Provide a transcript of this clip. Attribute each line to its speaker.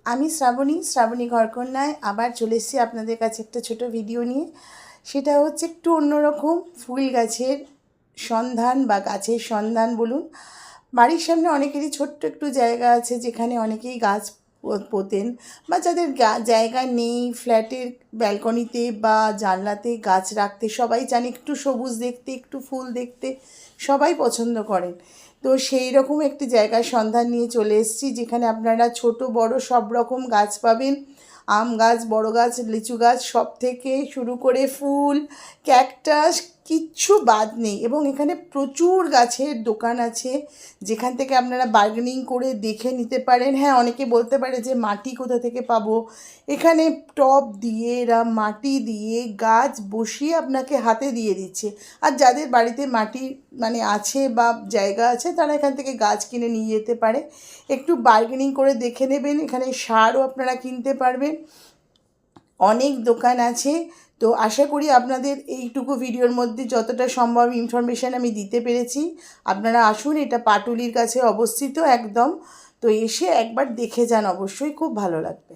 Speaker 1: আমি শ্রাবণী ঘরকন্যায় আবার চলে এসেছি আপনাদের কাছে একটা ছোট ভিডিও নিয়ে। সেটা হচ্ছে একটু অন্যরকম ফুল গাছের সন্ধান বা গাছের সন্ধান বলুন। বাড়ির সামনে অনেকেরই ছোট্ট একটু জায়গা আছে যেখানে অনেকেই গাছ পোতেন, বা যাদের জায়গা নেই ফ্ল্যাটের ব্যালকনিতে বা জানলাতে গাছ রাখতে, সবাই জানে একটু সবুজ দেখতে, একটু ফুল দেখতে সবাই পছন্দ করেন। তো সেই রকম একটি জায়গার সন্ধান নিয়ে চলে এসেছি যেখানে আপনারা ছোট বড় সব রকম গাছ পাবেন। আম গাছ, বড় গাছ, লিচু গাছ, সব থেকে শুরু করে ফুল, ক্যাকটাস, কিচ্ছু বাদ নেই। এবং এখানে প্রচুর গাছের দোকান আছে যেখান থেকে আপনারা বার্গেনিং করে দেখে নিতে পারেন। হ্যাঁ, অনেকে বলতে পারে যে মাটি কোথা থেকে পাবো। এখানে টব দিয়ে এরা মাটি দিয়ে গাছ বসিয়ে আপনাকে হাতে দিয়ে দিচ্ছে। আর যাদের বাড়িতে মাটি আছে বা জায়গা আছে, তারা এখান থেকে গাছ কিনে নিয়ে যেতে পারে। একটু বার্গেনিং করে দেখে নেবেন। এখানে সারও আপনারা কিনতে পারবেন। অনেক দোকান আছে। তো আশা করি আপনাদের এইটুকু ভিডিওর মধ্যে যতটা সম্ভব ইনফরমেশান আমি দিতে পেরেছি। আপনারা আসুন, এটা পাটুলির কাছে অবস্থিত একদম। তো এসে একবার দেখে যান, অবশ্যই খুব ভালো লাগবে।